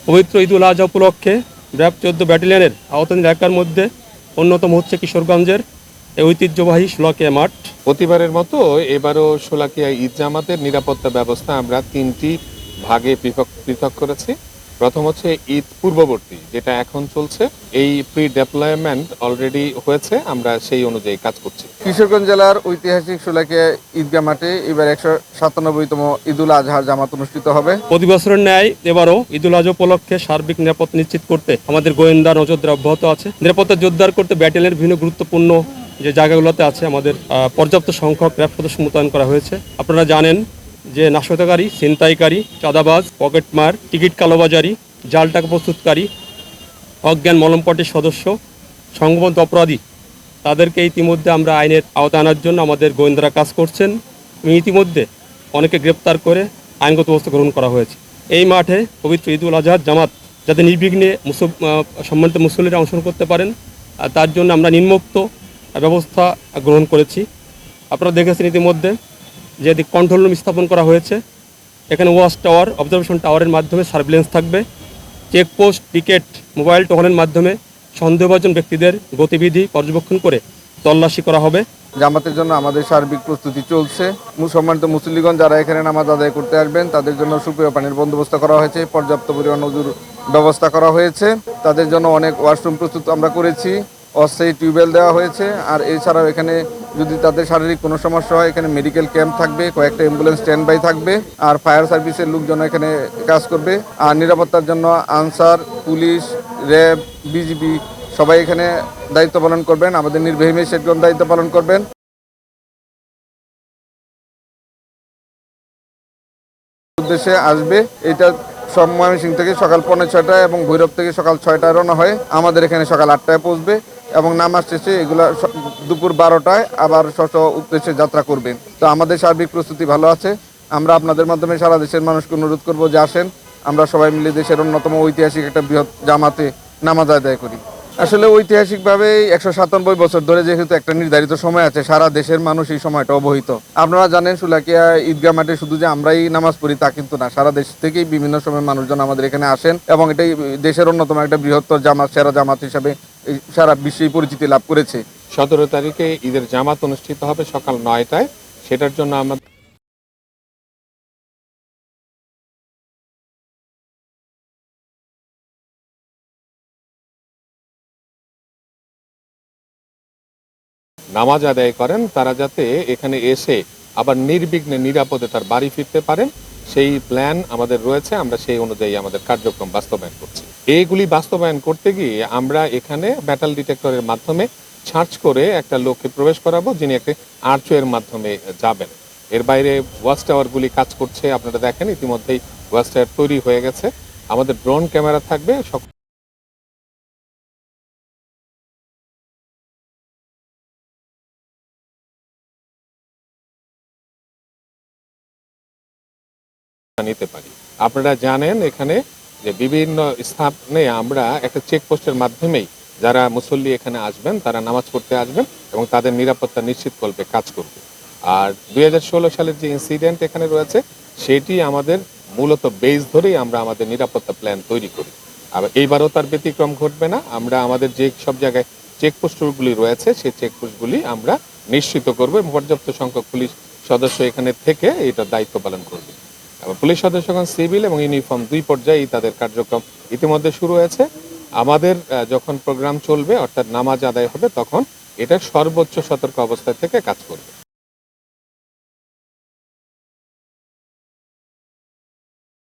পবিত্র ঈদুল আজহা উপলক্ষে র্যাব 14 ব্যাটালিয়নের আওতাধীন এলাকার মধ্যে অন্যতম হচ্ছে কিশোরগঞ্জের এই ঐতিহ্যবাহী শোলাকিয়া মাঠ। প্রতিবারের মতো এবারও শোলাকিয়া ঈদ জামাতের নিরাপত্তা ব্যবস্থা আমরা 3টি ভাগে পৃথক পৃথক করেছি। প্রথম হচ্ছে ঈদ পূর্ববর্তী, যেটা এখন চলছে। এই প্রি ডেপ্লয়মেন্ট অলরেডি হয়েছে, আমরা সেই অনুযায়ী কাজ করছি। কিশোরগঞ্জ জেলার ঐতিহাসিক শোলাকিয়া ঈদগাহ মাঠে এবার 197তম ঈদুল আজহার জামাত অনুষ্ঠিত হবে। প্রতি বছরের ন্যায় এবারও ঈদুল আজহা উপলক্ষে সার্বিক নিরাপত্তা নিশ্চিত করতে আমাদের গোয়েন্দা নজরদারি অব্যাহত আছে। নিরাপত্তা জোরদার করতে ব্যাটালিয়নের বিভিন্ন গুরুত্বপূর্ণ যে জায়গাগুলোতে আছে আমাদের পর্যাপ্ত সংখ্যক র্যাব সদস্য মোতায়েন করা হয়েছে। আপনারা জানেন যে নাশকতাকারী, ছিনতাইকারী, চাঁদাবাজ, পকেটমার, টিকিট কালোবাজারি, জাল টাকা প্রস্তুতকারী, অজ্ঞান মলমপটের সদস্য, সংঘবদ্ধ অপরাধী, তাদেরকে ইতিমধ্যে আমরা আইনের আওতায় আনার জন্য আমাদের গোয়েন্দারা কাজ করছেন। ইতিমধ্যে অনেকে গ্রেপ্তার করে আইনগত ব্যবস্থা গ্রহণ করা হয়েছে। এই মাঠে পবিত্র ঈদুল আজহার জামাত যাতে নির্বিঘ্নে সম্মানিত মুসল্লিরা অংশগ্রহণ করতে পারেন, তার জন্য আমরা নিম্নোক্ত ব্যবস্থা গ্রহণ করেছি। আপনারা দেখেছেন ইতিমধ্যে যে কন্ট্রোল রুম স্থাপন করা হয়েছে। এখানে ওয়াচ টাওয়ার, অবজারভেশন টাওয়ারের মাধ্যমে সার্ভিলেন্স থাকবে। চেকপোস্ট, টিকেট, মোবাইল টোকনের মাধ্যমে সন্দেহভাজন ব্যক্তিদের গতিবিধি পর্যবেক্ষণ করে তল্লাশি করা হবে। জামাতের জন্য আমাদের সার্বিক প্রস্তুতি চলছে। সম্মানিত মুসল্লিগণ যারা এখানে নামাজ আদায় করতে আসবেন তাদের জন্য সুপেয় পানির বন্দোবস্ত করা হয়েছে, পর্যাপ্ত পরিমাণ ওযুর ব্যবস্থা করা হয়েছে। তাদের জন্য অনেক ওয়াশরুম প্রস্তুত আমরা করেছি, অস্থায়ী টিউবওয়েল দেওয়া হয়েছে। আর এছাড়াও এখানে যদি তাদের শারীরিক কোনো সমস্যা হয় এখানে মেডিকেল ক্যাম্প থাকবে, কয়েকটা অ্যাম্বুলেন্স স্ট্যান্ড বাই থাকবে, আর ফায়ার সার্ভিসের লোকজন এখানে কাজ করবে। আর নিরাপত্তার জন্য আনসার, পুলিশ, র্যাব, বিজিবি সবাই এখানে দায়িত্ব পালন করবেন। আমাদের নির্বাহী ম্যাজিস্ট্রেটগণ দায়িত্ব পালন করবেন। উদ্দেশ্যে আসবে এটা সব ময়মনসিংহ থেকে সকাল 5:45 এবং ভৈরব থেকে সকাল 6টায় রওনা হয়, আমাদের এখানে সকাল 8টায় পৌঁছবে এবং নামাজ শেষে এগুলা দুপুর 12টায় আবার উদ্দেশ্যে যাত্রা করবেন। তো আমাদের সার্বিক প্রস্তুতি ভালো আছে। আমরা আপনাদের মাধ্যমে সারা দেশের মানুষকে অনুরোধ করব যে আসেন, আমরা সবাই মিলে দেশের অন্যতম ঐতিহাসিক একটা বৃহৎ জামাতে নামাজ আদায় করি। আসলে ঐতিহাসিকভাবে 197 বছর ধরে যেহেতু একটা নির্ধারিত সময় আছে, সারা দেশের মানুষ এই সময়টা অবহিত। আপনারা জানেন শোলাকিয়া ঈদগাহ মাঠে শুধু যে আমরাই নামাজ পড়ি তা কিন্তু না, সারা দেশ থেকেই বিভিন্ন সময় মানুষজন আমাদের এখানে আসেন এবং এটাই দেশের অন্যতম একটা বৃহত্তর জামাত, সেরা জামাত হিসাবে সারা বিশ্বেই পরিচিতি লাভ করেছে। 17 তারিখে ঈদের জামাত অনুষ্ঠিত হবে সকাল 9টায়। সেটার জন্য আমরা নামাজ আদায় করেন, তারা যাতে এখানে এসে আবার নির্বিঘ্নে নিরাপদে তার বাড়ি ফিরতে পারেন সেই প্ল্যান আমাদের রয়েছে। আমরা সেই অনুযায়ী আমাদের কার্যক্রম বাস্তবায়ন করছি। এইগুলি বাস্তবায়ন করতে গিয়ে আমরা এখানে মেটাল ডিটেক্টরের মাধ্যমে সার্চ করে একটা লোককে প্রবেশ করাবো, যিনি একটা আর্চওয়ের মাধ্যমে যাবেন। এর বাইরে ওয়াচ টাওয়ারগুলি কাজ করছে, আপনারা দেখেন ইতিমধ্যেই ওয়াচ টাওয়ার তৈরি হয়ে গেছে। আমাদের ড্রোন ক্যামেরা থাকবে, নিতে পারি। আপনারা জানেন এখানে যে বিভিন্ন স্থানে আমরা একটা চেকপোস্টের মাধ্যমেই যারা মুসল্লি এখানে আসবেন, তারা নামাজ পড়তে আসবেন এবং তাদের নিরাপত্তা নিশ্চিত করবে কাজ করবে। আর 2016 সালের যে ইনসিডেন্ট এখানে রয়েছে সেটি আমাদের মূলত বেস ধরেই আমরা আমাদের নিরাপত্তা প্ল্যান তৈরি করি। আবার এইবারও তার ব্যতিক্রম ঘটবে না। আমরা আমাদের যে সব জায়গায় চেকপোস্টগুলি রয়েছে সেই চেকপোস্টগুলি আমরা নিশ্চিত করব এবং পর্যাপ্ত সংখ্যক পুলিশ সদস্য এখানে থেকে এটার দায়িত্ব পালন করবে। পুলিশ সদস্যগণ সিভিল এবং ইউনিফর্ম দুই পর্যায়ে তাদের কার্যক্রম ইতিমধ্যে শুরু হয়েছে। আমাদের যখন প্রোগ্রাম চলবে অর্থাৎ নামাজ আদায় হবে তখন এটা সর্বোচ্চ সতর্ক অবস্থা থেকে কাজ করবে।